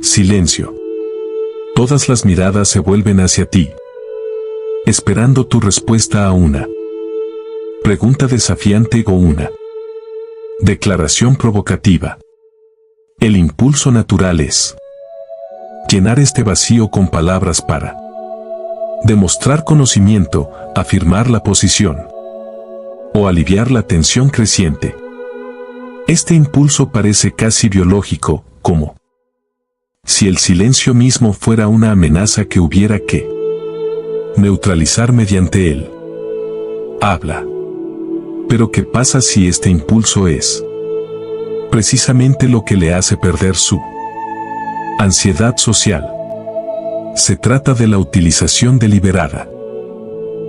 Silencio. Todas las miradas se vuelven hacia ti, esperando tu respuesta a una pregunta desafiante o una declaración provocativa. El impulso natural es llenar este vacío con palabras para demostrar conocimiento, afirmar la posición o aliviar la tensión creciente. Este impulso parece casi biológico, como si el silencio mismo fuera una amenaza que hubiera que neutralizar mediante él. Habla. Pero ¿qué pasa si este impulso es precisamente lo que le hace perder su ansiedad social? Se trata de la utilización deliberada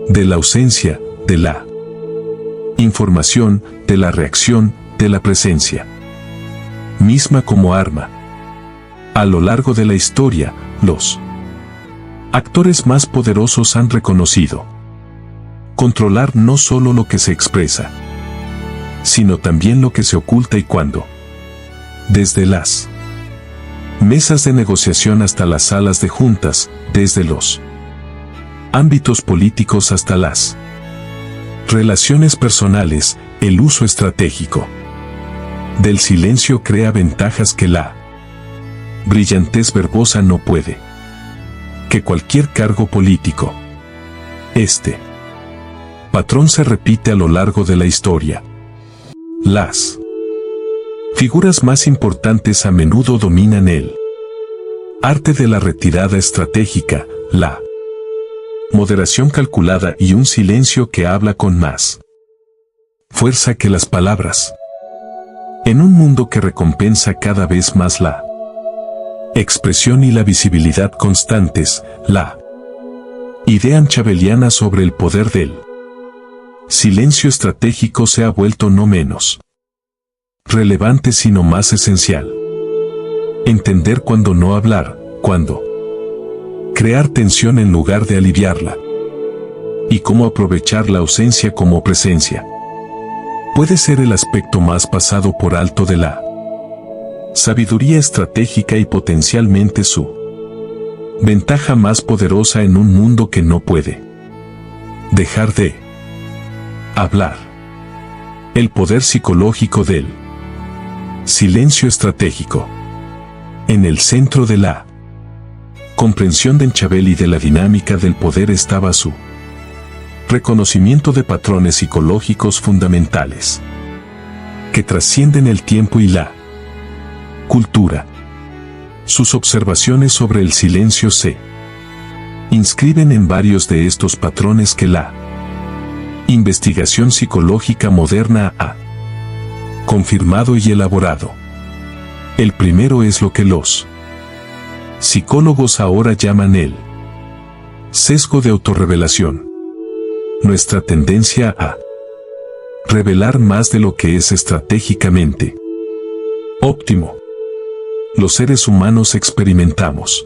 de la ausencia, de la información, de la reacción, de la presencia misma como arma. A lo largo de la historia, los actores más poderosos han reconocido controlar no solo lo que se expresa, sino también lo que se oculta y cuándo. Desde las mesas de negociación hasta las salas de juntas, desde los ámbitos políticos hasta las relaciones personales, el uso estratégico del silencio crea ventajas que la brillantez verbosa no puede. Que cualquier cargo político. Este patrón se repite a lo largo de la historia. Las figuras más importantes a menudo dominan el arte de la retirada estratégica, la moderación calculada y un silencio que habla con más fuerza que las palabras. En un mundo que recompensa cada vez más la expresión y la visibilidad constantes, la idea maquiaveliana sobre el poder del silencio estratégico se ha vuelto no menos relevante sino más esencial. Entender cuándo no hablar, cuándo crear tensión en lugar de aliviarla, y cómo aprovechar la ausencia como presencia, puede ser el aspecto más pasado por alto de la sabiduría estratégica y potencialmente su ventaja más poderosa en un mundo que no puede dejar de hablar. El poder psicológico del silencio estratégico. En el centro de la comprensión de Machiavelli de la dinámica del poder estaba su reconocimiento de patrones psicológicos fundamentales que trascienden el tiempo y la cultura. Sus observaciones sobre el silencio se inscriben en varios de estos patrones que la investigación psicológica moderna ha confirmado y elaborado. El primero es lo que los psicólogos ahora llaman el sesgo de autorrevelación. Nuestra tendencia a revelar más de lo que es estratégicamente óptimo. Los seres humanos experimentamos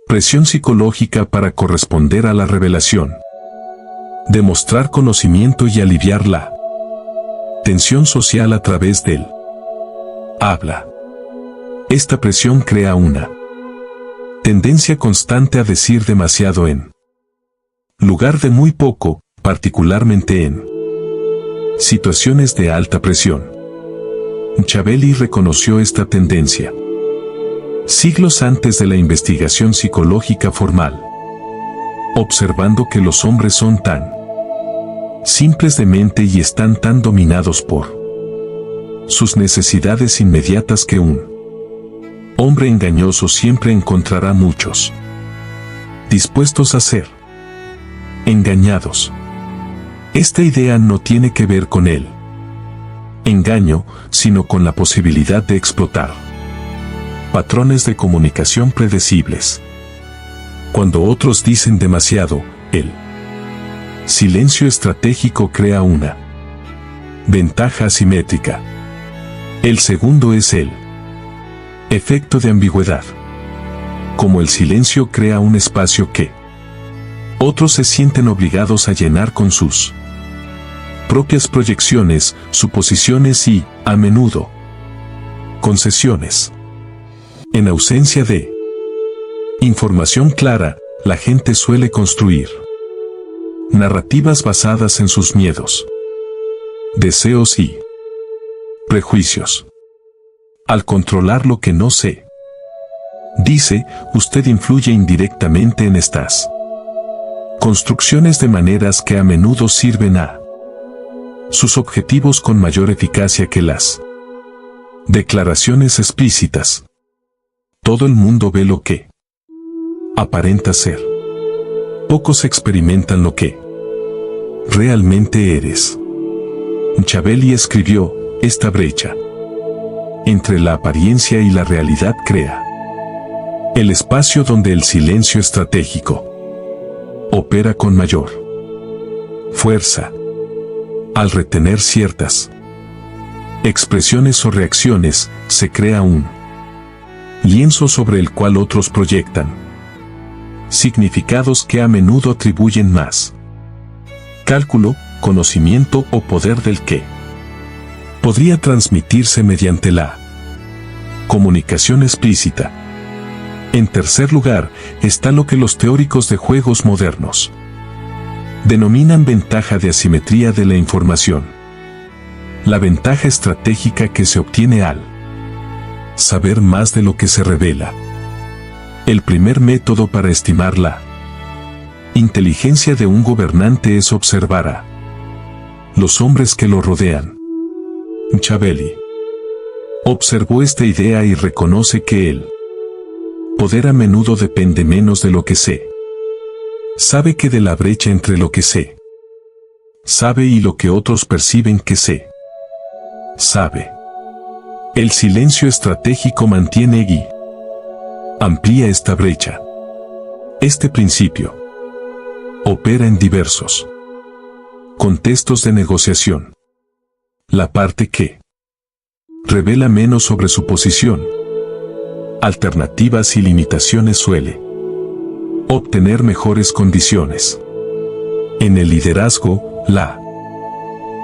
presión psicológica para corresponder a la revelación, demostrar conocimiento y aliviar la tensión social a través del habla. Esta presión crea una tendencia constante a decir demasiado en lugar de muy poco, particularmente en situaciones de alta presión. Machiavelli reconoció esta tendencia siglos antes de la investigación psicológica formal, observando que los hombres son tan simples de mente y están tan dominados por sus necesidades inmediatas que un hombre engañoso siempre encontrará muchos dispuestos a ser engañados. Esta idea no tiene que ver con el engaño, sino con la posibilidad de explotar patrones de comunicación predecibles. Cuando otros dicen demasiado, el silencio estratégico crea una ventaja asimétrica. El segundo es el efecto de ambigüedad. Como el silencio crea un espacio que otros se sienten obligados a llenar con sus propias proyecciones, suposiciones y, a menudo, concesiones. En ausencia de información clara, la gente suele construir narrativas basadas en sus miedos, deseos y prejuicios. Al controlar lo que no sé, dice, usted influye indirectamente en estas construcciones de maneras que a menudo sirven a sus objetivos con mayor eficacia que las declaraciones explícitas. Todo el mundo ve lo que aparenta ser. Pocos experimentan lo que realmente eres. Machiavelli escribió, esta brecha entre la apariencia y la realidad crea el espacio donde el silencio estratégico opera con mayor fuerza. Al retener ciertas expresiones o reacciones, se crea un lienzo sobre el cual otros proyectan significados que a menudo atribuyen más cálculo, conocimiento o poder del que podría transmitirse mediante la comunicación explícita. En tercer lugar, está lo que los teóricos de juegos modernos denominan ventaja de asimetría de la información. La ventaja estratégica que se obtiene al saber más de lo que se revela. El primer método para estimar la inteligencia de un gobernante es observar a los hombres que lo rodean. Machiavelli observó esta idea y reconoce que el poder a menudo depende menos de lo que se sabe que de la brecha entre lo que se sabe y lo que otros perciben que se sabe. El silencio estratégico mantiene y amplía esta brecha. Este principio opera en diversos contextos de negociación. La parte que revela menos sobre su posición, alternativas y limitaciones suele obtener mejores condiciones. En el liderazgo, la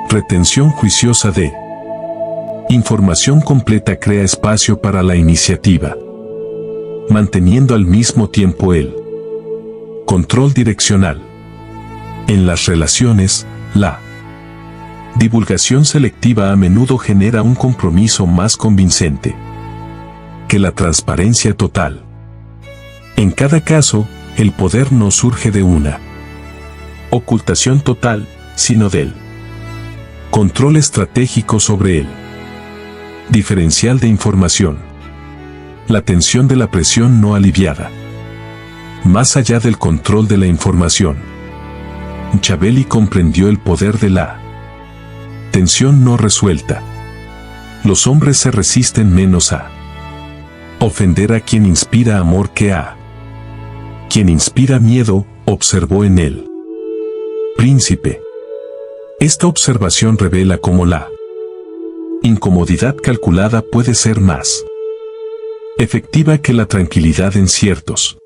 retención juiciosa de información completa crea espacio para la iniciativa, manteniendo al mismo tiempo el control direccional. En las relaciones, la divulgación selectiva a menudo genera un compromiso más convincente que la transparencia total. En cada caso, el poder no surge de una ocultación total, sino del control estratégico sobre el diferencial de información. La tensión de la presión no aliviada. Más allá del control de la información, Machiavelli comprendió el poder de la tensión no resuelta. Los hombres se resisten menos a ofender a quien inspira amor que a quien inspira miedo, observó en él. Príncipe. Esta observación revela cómo la incomodidad calculada puede ser más efectiva que la tranquilidad en ciertos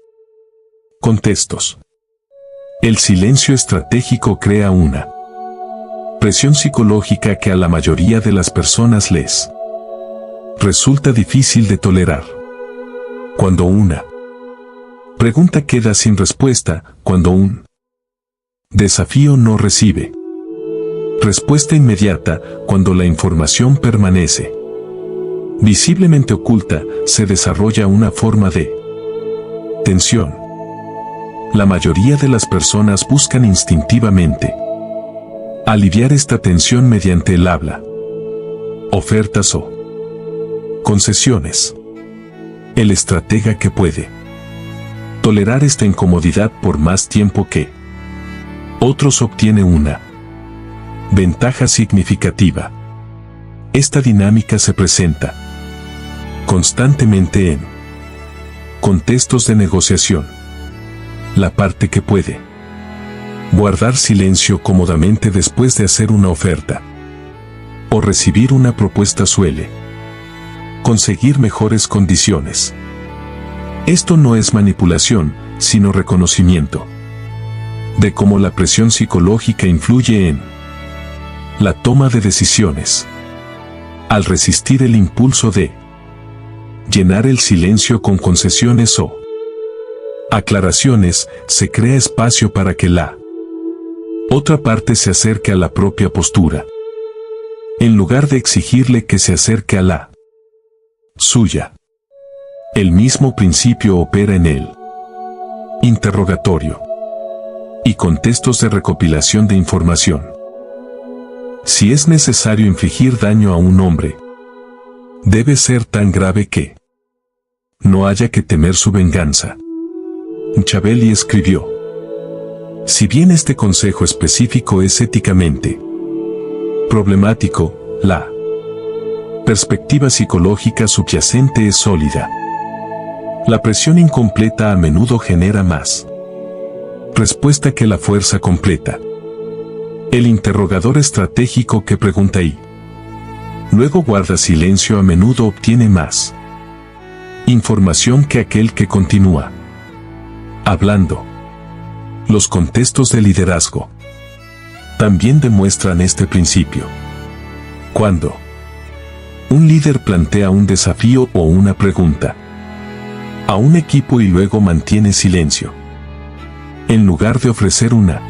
contextos. El silencio estratégico crea una presión psicológica que a la mayoría de las personas les resulta difícil de tolerar. Cuando una pregunta queda sin respuesta, cuando un desafío no recibe respuesta inmediata, cuando la información permanece visiblemente oculta, se desarrolla una forma de tensión. La mayoría de las personas buscan instintivamente aliviar esta tensión mediante el habla, ofertas o concesiones. El estratega que puede tolerar esta incomodidad por más tiempo que otros obtiene una ventaja significativa. Esta dinámica se presenta constantemente en contextos de negociación. La parte que puede guardar silencio cómodamente después de hacer una oferta o recibir una propuesta suele conseguir mejores condiciones. Esto no es manipulación, sino reconocimiento de cómo la presión psicológica influye en la toma de decisiones. Al resistir el impulso de llenar el silencio con concesiones o aclaraciones, se crea espacio para que la otra parte se acerque a la propia postura, en lugar de exigirle que se acerque a la suya. El mismo principio opera en el interrogatorio y contextos de recopilación de información. Si es necesario infligir daño a un hombre, debe ser tan grave que no haya que temer su venganza. Machiavelli escribió: si bien este consejo específico es éticamente problemático, la perspectiva psicológica subyacente es sólida. La presión incompleta a menudo genera más respuesta que la fuerza completa. El interrogador estratégico que pregunta y luego guarda silencio a menudo obtiene más información que aquel que continúa hablando. Los contextos de liderazgo también demuestran este principio. Cuando un líder plantea un desafío o una pregunta a un equipo y luego mantiene silencio, en lugar de ofrecer una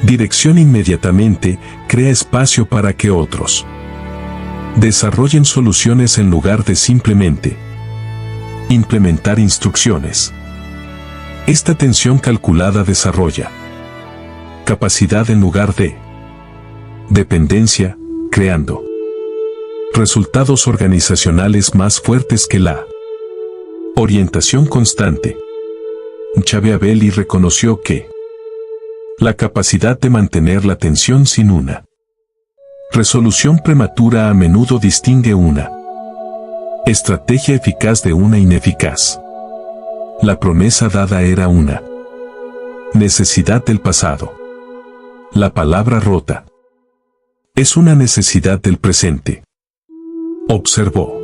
dirección inmediatamente, crea espacio para que otros desarrollen soluciones en lugar de simplemente implementar instrucciones. Esta tensión calculada desarrolla capacidad en lugar de dependencia, creando resultados organizacionales más fuertes que la orientación constante. Machiavelli reconoció que la capacidad de mantener la tensión sin una resolución prematura a menudo distingue una estrategia eficaz de una ineficaz. La promesa dada era una necesidad del pasado. La palabra rota es una necesidad del presente. Observó: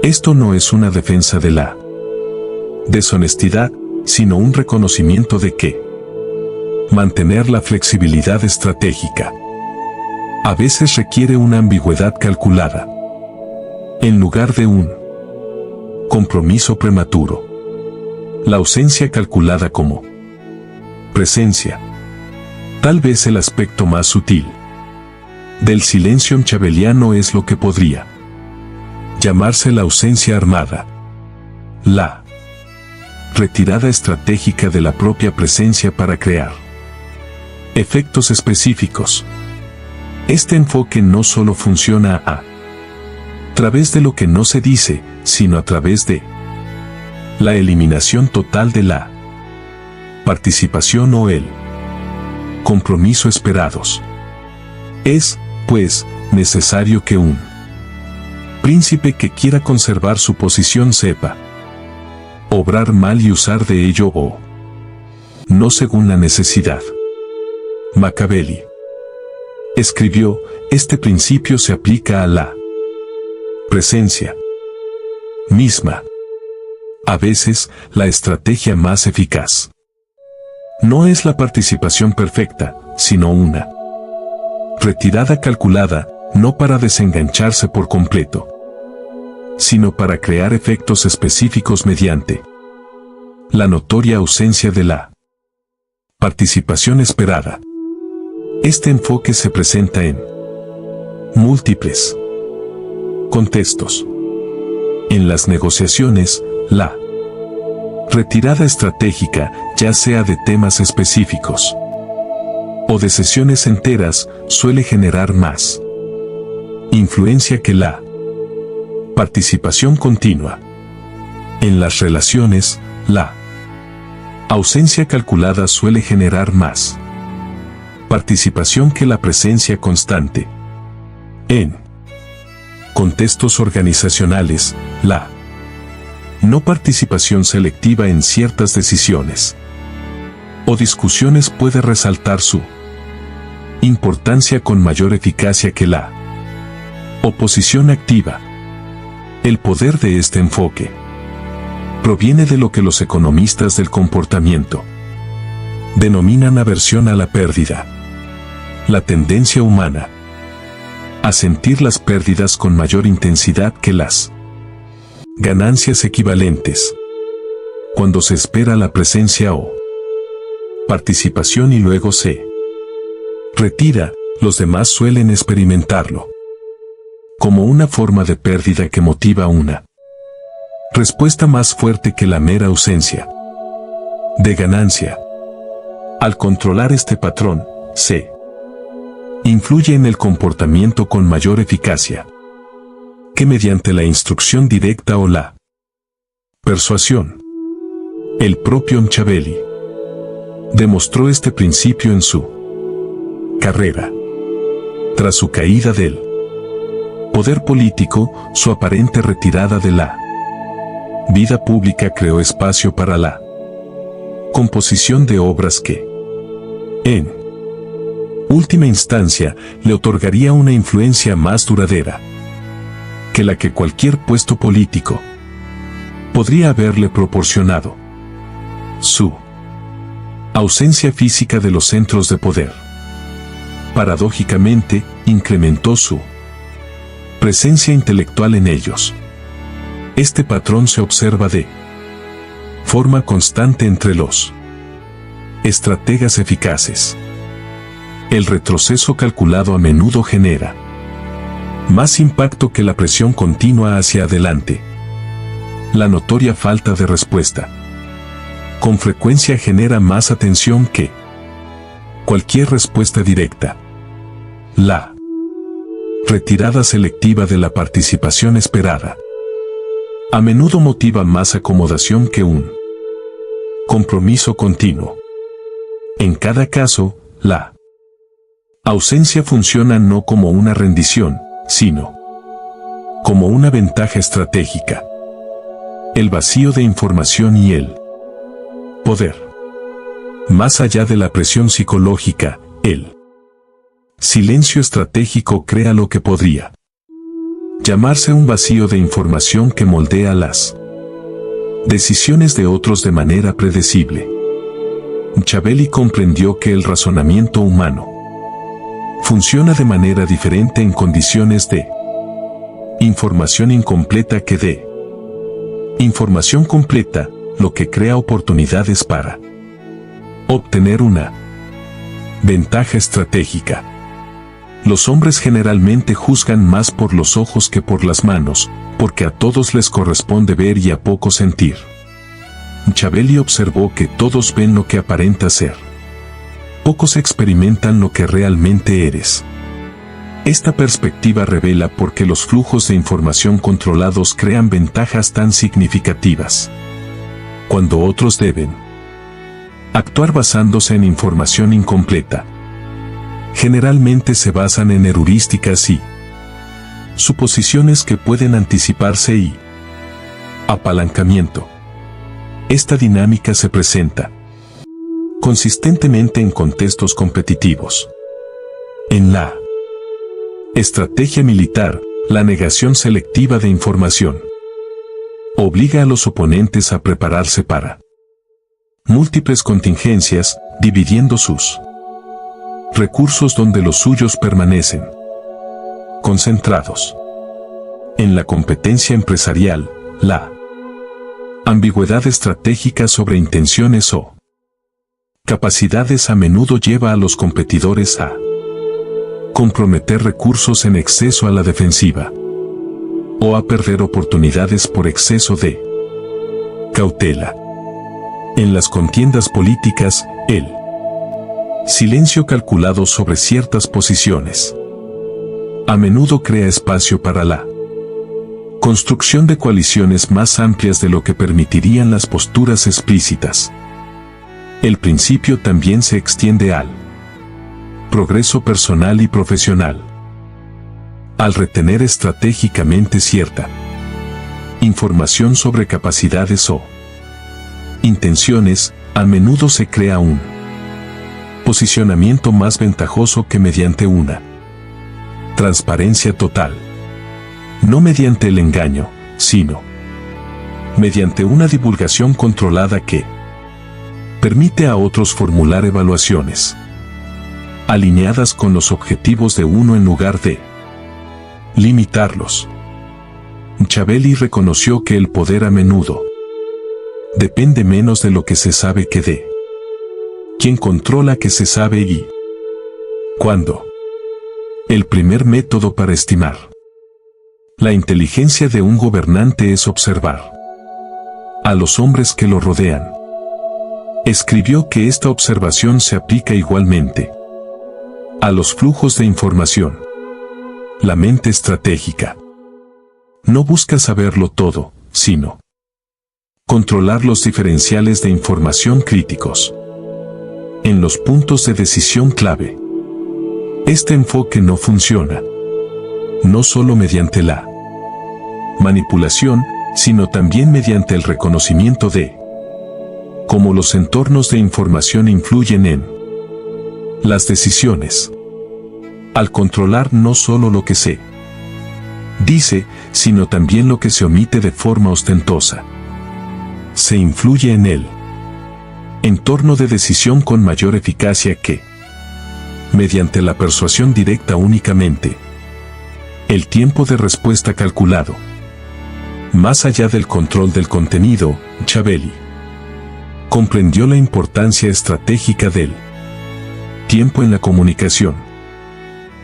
esto no es una defensa de la deshonestidad, sino un reconocimiento de que mantener la flexibilidad estratégica a veces requiere una ambigüedad calculada, en lugar de un compromiso prematuro. La ausencia calculada como presencia, tal vez el aspecto más sutil del silencio machiavelliano, es lo que podría llamarse la ausencia armada, la retirada estratégica de la propia presencia para crear efectos específicos. Este enfoque no solo funciona a través de lo que no se dice, sino a través de la eliminación total de la participación o el compromiso esperados. Es, pues, necesario que un príncipe que quiera conservar su posición sepa obrar mal y usar de ello o no según la necesidad. Machiavelli escribió: este principio se aplica a la presencia misma. A veces, la estrategia más eficaz no es la participación perfecta, sino una retirada calculada, no para desengancharse por completo, sino para crear efectos específicos mediante la notoria ausencia de la participación esperada. Este enfoque se presenta en múltiples contextos. En las negociaciones, la retirada estratégica, ya sea de temas específicos o de sesiones enteras, suele generar más influencia que la participación continua. En las relaciones, la ausencia calculada suele generar más participación que la presencia constante. En contextos organizacionales, la no participación selectiva en ciertas decisiones o discusiones puede resaltar su importancia con mayor eficacia que la oposición activa. El poder de este enfoque proviene de lo que los economistas del comportamiento denominan aversión a la pérdida. La tendencia humana a sentir las pérdidas con mayor intensidad que las Ganancias equivalentes. Cuando se espera la presencia o participación y luego se retira, los demás suelen experimentarlo como una forma de pérdida que motiva una respuesta más fuerte que la mera ausencia de ganancia. Al controlar este patrón, se influye en el comportamiento con mayor eficacia que mediante la instrucción directa o la persuasión. El propio Machiavelli demostró este principio en su carrera. Tras su caída del poder político, su aparente retirada de la vida pública creó espacio para la composición de obras que, en última instancia, le otorgaría una influencia más duradera que la que cualquier puesto político podría haberle proporcionado. Su ausencia física de los centros de poder, paradójicamente, incrementó su presencia intelectual en ellos. Este patrón se observa de forma constante entre los estrategas eficaces. El retroceso calculado a menudo genera más impacto que la presión continua hacia adelante. La notoria falta de respuesta con frecuencia genera más atención que cualquier respuesta directa. La retirada selectiva de la participación esperada a menudo motiva más acomodación que un compromiso continuo. En cada caso, la ausencia funciona no como una rendición, sino como una ventaja estratégica. El vacío de información y el poder. Más allá de la presión psicológica, el silencio estratégico crea lo que podría llamarse un vacío de información que moldea las decisiones de otros de manera predecible. Machiavelli comprendió que el razonamiento humano funciona de manera diferente en condiciones de información incompleta que de información completa, lo que crea oportunidades para obtener una ventaja estratégica. Los hombres generalmente juzgan más por los ojos que por las manos, porque a todos les corresponde ver y a pocos sentir. Machiavelli observó que todos ven lo que aparenta ser. Pocos experimentan lo que realmente eres. Esta perspectiva revela por qué los flujos de información controlados crean ventajas tan significativas. Cuando otros deben actuar basándose en información incompleta, generalmente se basan en heurísticas y suposiciones que pueden anticiparse y apalancamiento. Esta dinámica se presenta consistentemente en contextos competitivos. En la estrategia militar, la negación selectiva de información obliga a los oponentes a prepararse para múltiples contingencias, dividiendo sus recursos donde los suyos permanecen concentrados. En la competencia empresarial, la ambigüedad estratégica sobre intenciones o capacidades a menudo lleva a los competidores a comprometer recursos en exceso a la defensiva o a perder oportunidades por exceso de cautela. En las contiendas políticas, el silencio calculado sobre ciertas posiciones a menudo crea espacio para la construcción de coaliciones más amplias de lo que permitirían las posturas explícitas. El principio también se extiende al progreso personal y profesional. Al retener estratégicamente cierta información sobre capacidades o intenciones, a menudo se crea un posicionamiento más ventajoso que mediante una transparencia total. No mediante el engaño, sino mediante una divulgación controlada que permite a otros formular evaluaciones alineadas con los objetivos de uno en lugar de limitarlos. Machiavelli reconoció que el poder a menudo depende menos de lo que se sabe que de quien controla que se sabe y cuándo. El primer método para estimar la inteligencia de un gobernante es observar a los hombres que lo rodean. Escribió que esta observación se aplica igualmente a los flujos de información. La mente estratégica no busca saberlo todo, sino controlar los diferenciales de información críticos en los puntos de decisión clave. Este enfoque no funciona no solo mediante la manipulación, sino también mediante el reconocimiento de cómo los entornos de información influyen en las decisiones. Al controlar no solo lo que se dice, sino también lo que se omite de forma ostentosa, se influye en el entorno de decisión con mayor eficacia que mediante la persuasión directa únicamente. El tiempo de respuesta calculado. Más allá del control del contenido, Machiavelli comprendió la importancia estratégica del tiempo en la comunicación.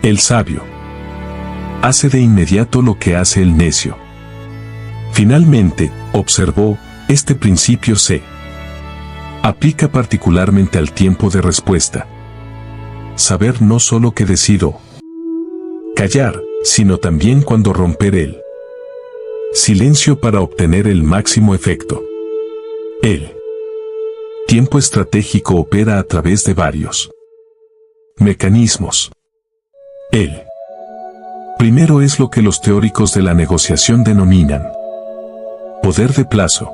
El sabio hace de inmediato lo que hace el necio. Finalmente, observó, este principio se aplica particularmente al tiempo de respuesta. Saber no solo que decido callar, sino también cuándo romper el silencio para obtener el máximo efecto. El tiempo estratégico opera a través de varios mecanismos. El primero es lo que los teóricos de la negociación denominan poder de plazo.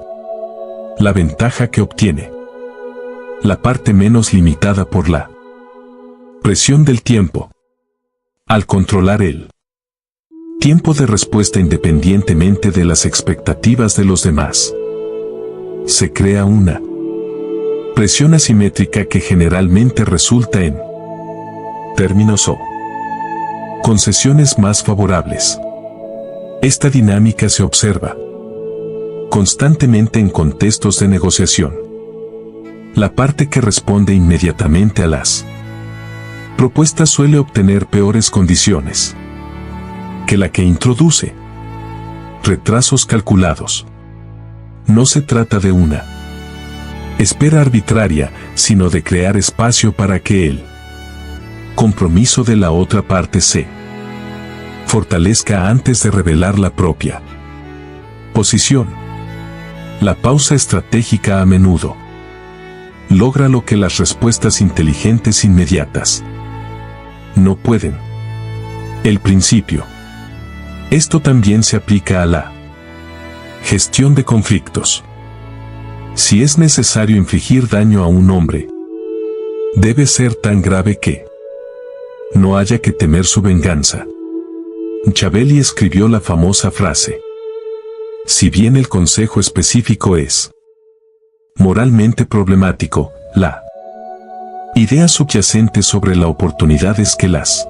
La ventaja que obtiene la parte menos limitada por la presión del tiempo. Al controlar el tiempo de respuesta independientemente de las expectativas de los demás, se crea una presión asimétrica que generalmente resulta en términos o concesiones más favorables. Esta dinámica se observa constantemente en contextos de negociación. La parte que responde inmediatamente a las propuestas suele obtener peores condiciones que la que introduce retrasos calculados. No se trata de una espera arbitraria, sino de crear espacio para que el compromiso de la otra parte se fortalezca antes de revelar la propia posición. La pausa estratégica a menudo logra lo que las respuestas inteligentes inmediatas no pueden. El principio. Esto también se aplica a la gestión de conflictos. Si es necesario infligir daño a un hombre, debe ser tan grave que no haya que temer su venganza. Machiavelli escribió la famosa frase: si bien el consejo específico es moralmente problemático, la idea subyacente sobre la oportunidad es que las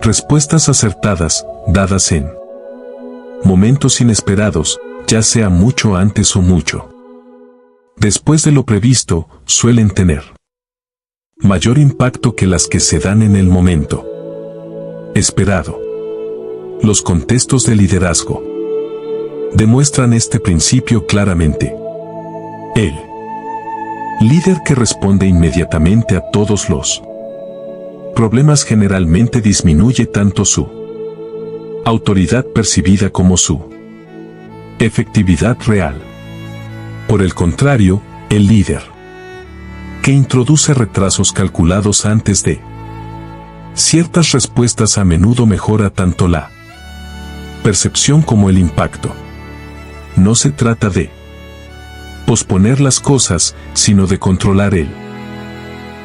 respuestas acertadas, dadas en momentos inesperados, ya sea mucho antes o mucho después de lo previsto, suelen tener mayor impacto que las que se dan en el momento esperado. Los contextos de liderazgo demuestran este principio claramente. El líder que responde inmediatamente a todos los problemas generalmente disminuye tanto su autoridad percibida como su efectividad real. Por el contrario, el líder que introduce retrasos calculados antes de ciertas respuestas a menudo mejora tanto la percepción como el impacto. No se trata de posponer las cosas, sino de controlar el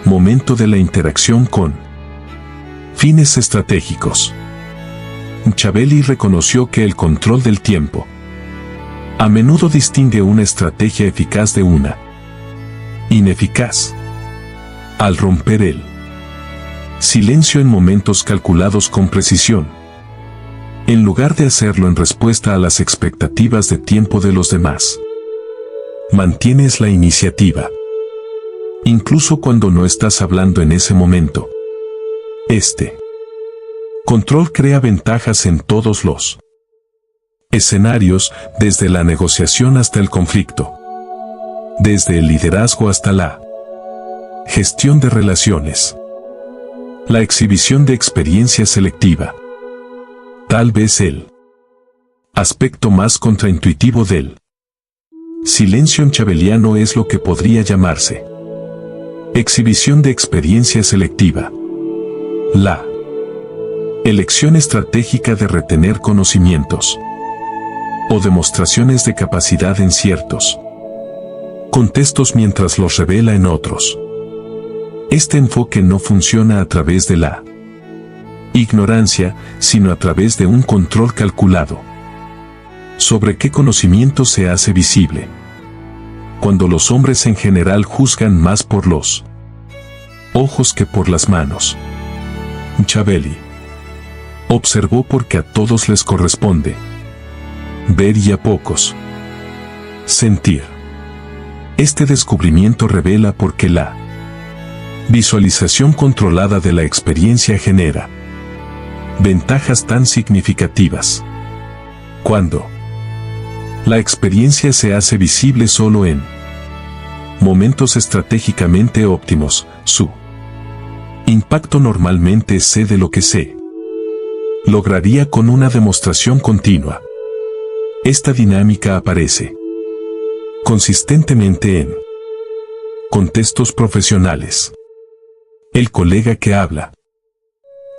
momento de la interacción con fines estratégicos. Machiavelli reconoció que el control del tiempo a menudo distingue una estrategia eficaz de una ineficaz. Al romper el silencio en momentos calculados con precisión, en lugar de hacerlo en respuesta a las expectativas de tiempo de los demás. Mantienes la iniciativa, incluso cuando no estás hablando en ese momento. Este control crea ventajas en todos los escenarios, desde la negociación hasta el conflicto, desde el liderazgo hasta la gestión de relaciones. La exhibición de experiencia selectiva. Tal vez el aspecto más contraintuitivo del silencio machiaveliano es lo que podría llamarse exhibición de experiencia selectiva. La elección estratégica de retener conocimientos o demostraciones de capacidad en ciertos contextos mientras los revela en otros. Este enfoque no funciona a través de la ignorancia, sino a través de un control calculado sobre qué conocimiento se hace visible. Cuando los hombres en general juzgan más por los ojos que por las manos. Machiavelli observó porque a todos les corresponde ver y a pocos sentir. Este descubrimiento revela por qué la visualización controlada de la experiencia genera ventajas tan significativas. Cuando la experiencia se hace visible solo en momentos estratégicamente óptimos, su impacto normalmente excede lo que se lograría con una demostración continua. Esta dinámica aparece consistentemente en contextos profesionales. El colega que habla,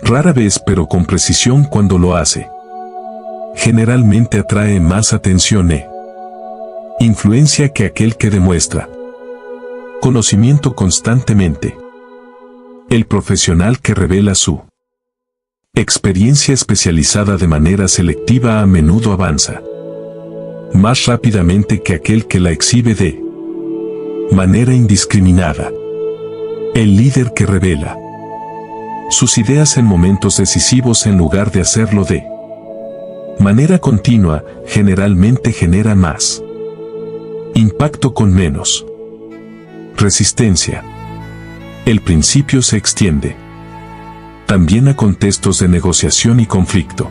rara vez pero con precisión cuando lo hace, generalmente atrae más atención e influencia que aquel que demuestra conocimiento constantemente. El profesional que revela su experiencia especializada de manera selectiva a menudo avanza más rápidamente que aquel que la exhibe de manera indiscriminada. El líder que revela sus ideas en momentos decisivos en lugar de hacerlo de manera continua, generalmente genera más impacto con menos resistencia. El principio se extiende también a contextos de negociación y conflicto.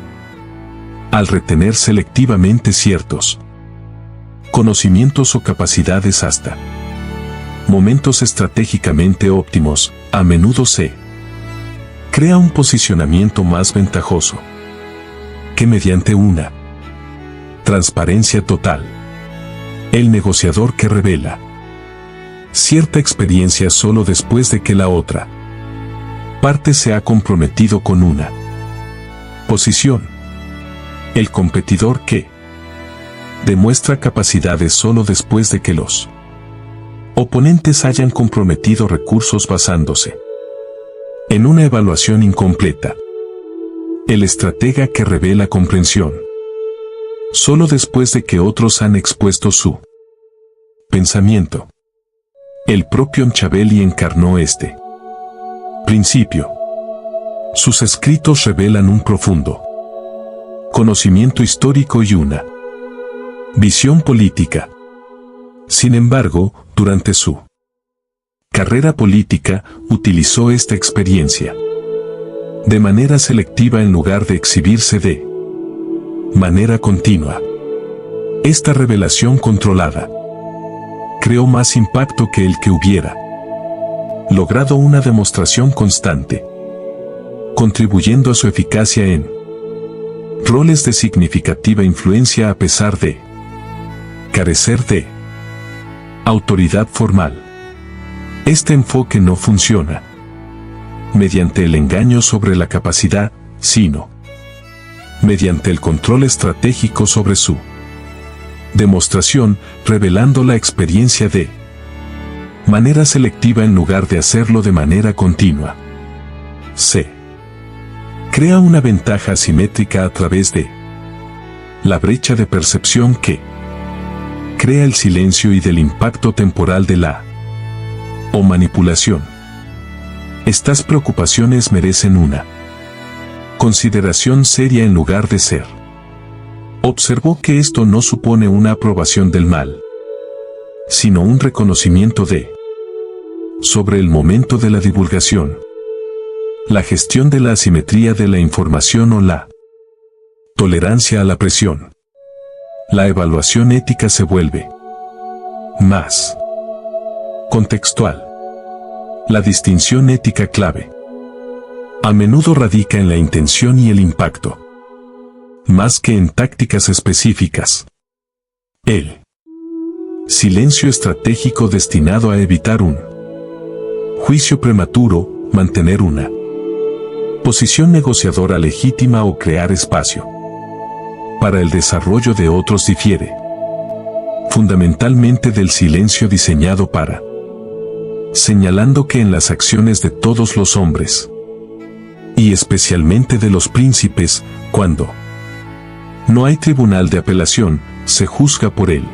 Al retener selectivamente ciertos conocimientos o capacidades hasta momentos estratégicamente óptimos, a menudo se crea un posicionamiento más ventajoso que mediante una transparencia total. El negociador que revela cierta experiencia solo después de que la otra parte se ha comprometido con una posición. El competidor que demuestra capacidades solo después de que los oponentes hayan comprometido recursos basándose en una evaluación incompleta. El estratega que revela comprensión solo después de que otros han expuesto su pensamiento. El propio Machiavelli encarnó este principio. Sus escritos revelan un profundo conocimiento histórico y una visión política. Sin embargo, durante su carrera política, utilizó esta experiencia de manera selectiva en lugar de exhibirse de manera continua. Esta revelación controlada creó más impacto que el que hubiera logrado una demostración constante, contribuyendo a su eficacia en roles de significativa influencia a pesar de carecer de autoridad formal. Este enfoque no funciona mediante el engaño sobre la capacidad, sino mediante el control estratégico sobre su demostración, revelando la experiencia de manera selectiva en lugar de hacerlo de manera continua. C. Crea una ventaja asimétrica a través de la brecha de percepción que crea el silencio y del impacto temporal de la manipulación. Estas preocupaciones merecen una Consideración seria en lugar de ser. Observó que esto no supone una aprobación del mal, sino un reconocimiento de. Sobre el momento de la divulgación, la gestión de la asimetría de la información o la tolerancia a la presión. La evaluación ética se vuelve más contextual. La distinción ética clave a menudo radica en la intención y el impacto, más que en tácticas específicas. El silencio estratégico destinado a evitar un juicio prematuro, mantener una posición negociadora legítima o crear espacio para el desarrollo de otros difiere fundamentalmente del silencio diseñado para, señalando que en las acciones de todos los hombres, y especialmente de los príncipes, cuando no hay tribunal de apelación, se juzga por el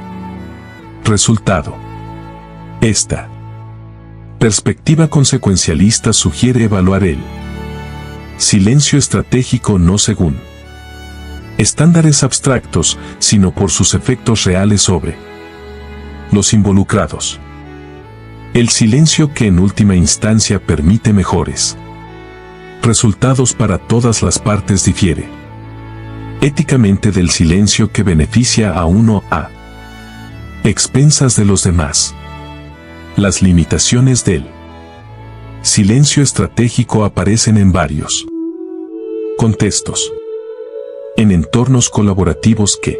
resultado. Esta perspectiva consecuencialista sugiere evaluar el silencio estratégico no según estándares abstractos, sino por sus efectos reales sobre los involucrados. El silencio que en última instancia permite mejores resultados para todas las partes difiere éticamente del silencio que beneficia a uno a expensas de los demás. Las limitaciones del silencio estratégico aparecen en varios contextos. En entornos colaborativos que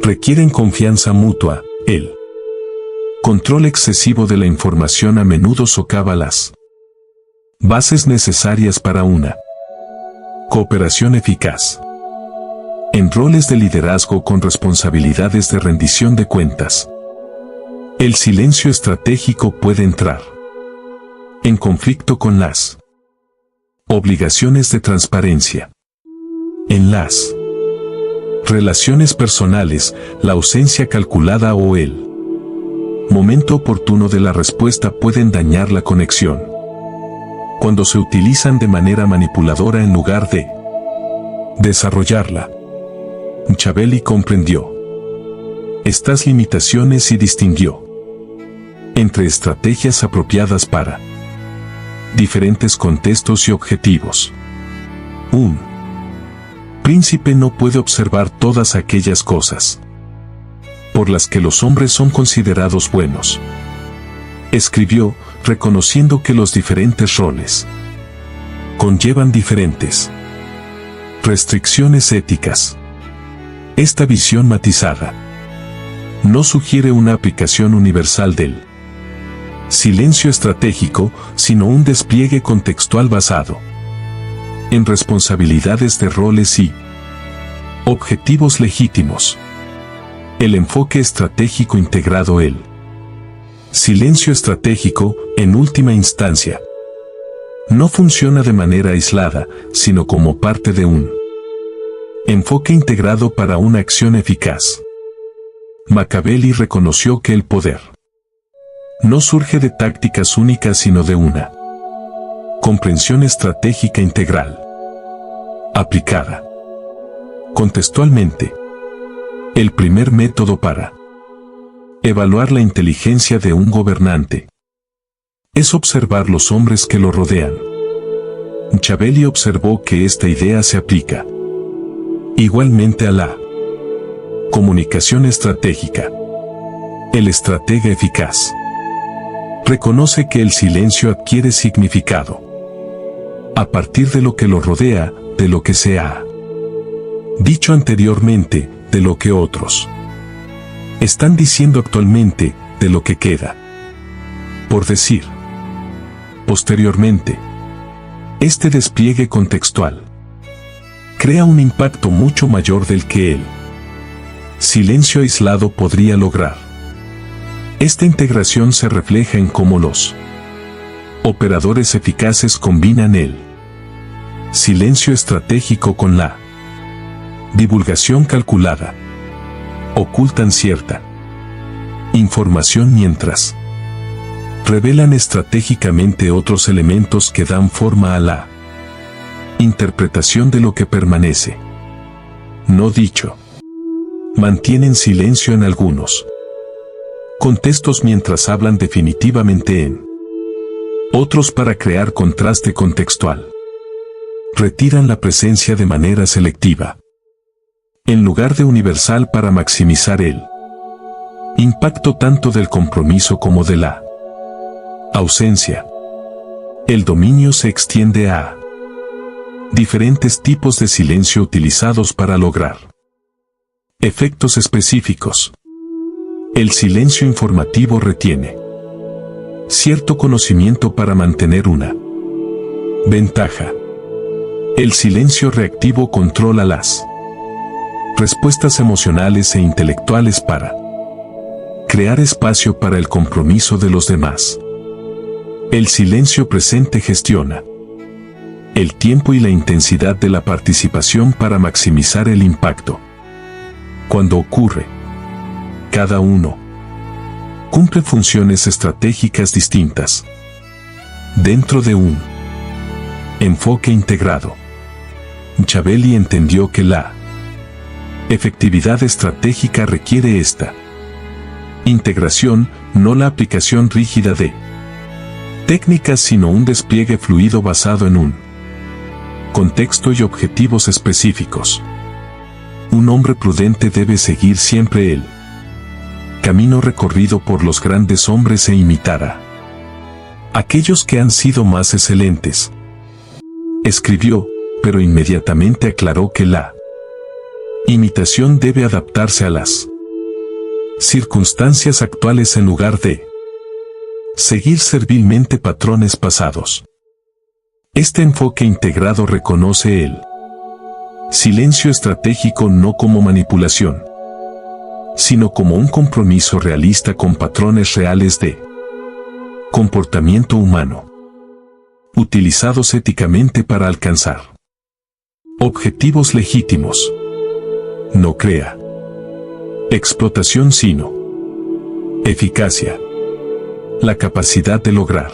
requieren confianza mutua, el control excesivo de la información a menudo socava las bases necesarias para una cooperación eficaz. En roles de liderazgo con responsabilidades de rendición de cuentas, el silencio estratégico puede entrar en conflicto con las obligaciones de transparencia. En las relaciones personales, la ausencia calculada o el momento oportuno de la respuesta pueden dañar la conexión. Cuando se utilizan de manera manipuladora en lugar de desarrollarla. Machiavelli comprendió estas limitaciones y distinguió entre estrategias apropiadas para diferentes contextos y objetivos. Un príncipe no puede observar todas aquellas cosas por las que los hombres son considerados buenos. Escribió, reconociendo que los diferentes roles conllevan diferentes restricciones éticas. Esta visión matizada no sugiere una aplicación universal del silencio estratégico, sino un despliegue contextual basado en responsabilidades de roles y objetivos legítimos. El enfoque estratégico integrado, el silencio estratégico, en última instancia, no funciona de manera aislada, sino como parte de un enfoque integrado para una acción eficaz. Machiavelli reconoció que el poder no surge de tácticas únicas sino de una comprensión estratégica integral, aplicada contextualmente. El primer método para evaluar la inteligencia de un gobernante es observar los hombres que lo rodean. Machiavelli observó que esta idea se aplica igualmente a la comunicación estratégica. El estratega eficaz reconoce que el silencio adquiere significado a partir de lo que lo rodea, de lo que se ha dicho anteriormente, de lo que otros están diciendo actualmente, de lo que queda por decir posteriormente. Este despliegue contextual crea un impacto mucho mayor del que el silencio aislado podría lograr. Esta integración se refleja en cómo los operadores eficaces combinan el silencio estratégico con la divulgación calculada. Ocultan cierta información mientras revelan estratégicamente otros elementos que dan forma a la Interpretación de lo que permanece. No dicho. Mantienen silencio en algunos contextos mientras hablan definitivamente en otros para crear contraste contextual. Retiran la presencia de manera selectiva, en lugar de universal para maximizar el impacto tanto del compromiso como de la ausencia. El dominio se extiende a diferentes tipos de silencio utilizados para lograr efectos específicos. El silencio informativo retiene cierto conocimiento para mantener una ventaja. El silencio reactivo controla las respuestas emocionales e intelectuales para crear espacio para el compromiso de los demás. El silencio presente gestiona el tiempo y la intensidad de la participación para maximizar el impacto. Cuando ocurre, cada uno cumple funciones estratégicas distintas dentro de un enfoque integrado. Machiavelli entendió que la efectividad estratégica requiere esta integración, no la aplicación rígida de técnicas, sino un despliegue fluido basado en un contexto y objetivos específicos. Un hombre prudente debe seguir siempre el camino recorrido por los grandes hombres e imitar a aquellos que han sido más excelentes. Escribió, pero inmediatamente aclaró que la imitación debe adaptarse a las circunstancias actuales en lugar de seguir servilmente patrones pasados. Este enfoque integrado reconoce el silencio estratégico no como manipulación, sino como un compromiso realista con patrones reales de comportamiento humano, utilizados éticamente para alcanzar objetivos legítimos. No crea explotación, sino eficacia. La capacidad de lograr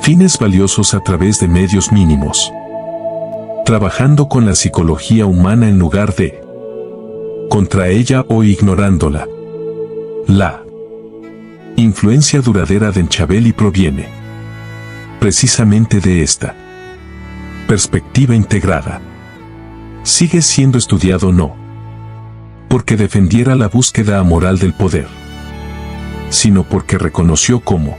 fines valiosos a través de medios mínimos. Trabajando con la psicología humana en lugar de contra ella o ignorándola. La influencia duradera de Machiavelli proviene precisamente de esta perspectiva integrada. Sigue siendo estudiado no porque defendiera la búsqueda amoral del poder, sino porque reconoció cómo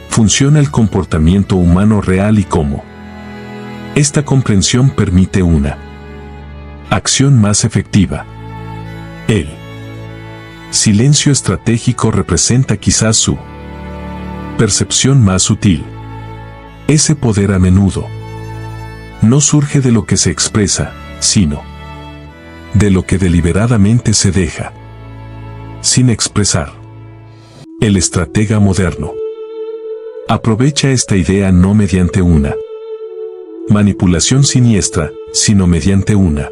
funciona el comportamiento humano real y cómo esta comprensión permite una acción más efectiva. El silencio estratégico representa quizás su percepción más sutil. Ese poder a menudo no surge de lo que se expresa, sino de lo que deliberadamente se deja sin expresar. El estratega moderno aprovecha esta idea no mediante una manipulación siniestra, sino mediante una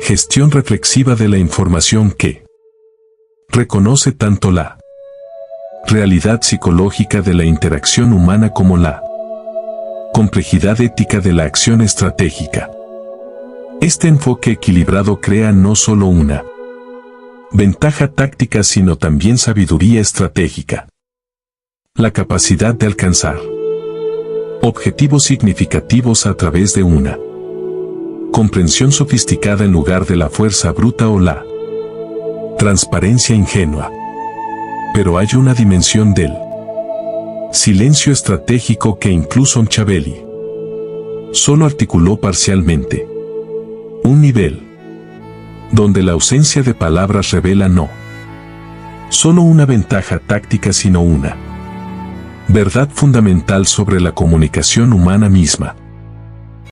gestión reflexiva de la información que reconoce tanto la realidad psicológica de la interacción humana como la complejidad ética de la acción estratégica. Este enfoque equilibrado crea no solo una ventaja táctica, sino también sabiduría estratégica. La capacidad de alcanzar objetivos significativos a través de una comprensión sofisticada en lugar de la fuerza bruta o la transparencia ingenua. Pero hay una dimensión del silencio estratégico que incluso Machiavelli solo articuló parcialmente. Un nivel donde la ausencia de palabras revela no solo una ventaja táctica, sino una verdad fundamental sobre la comunicación humana misma.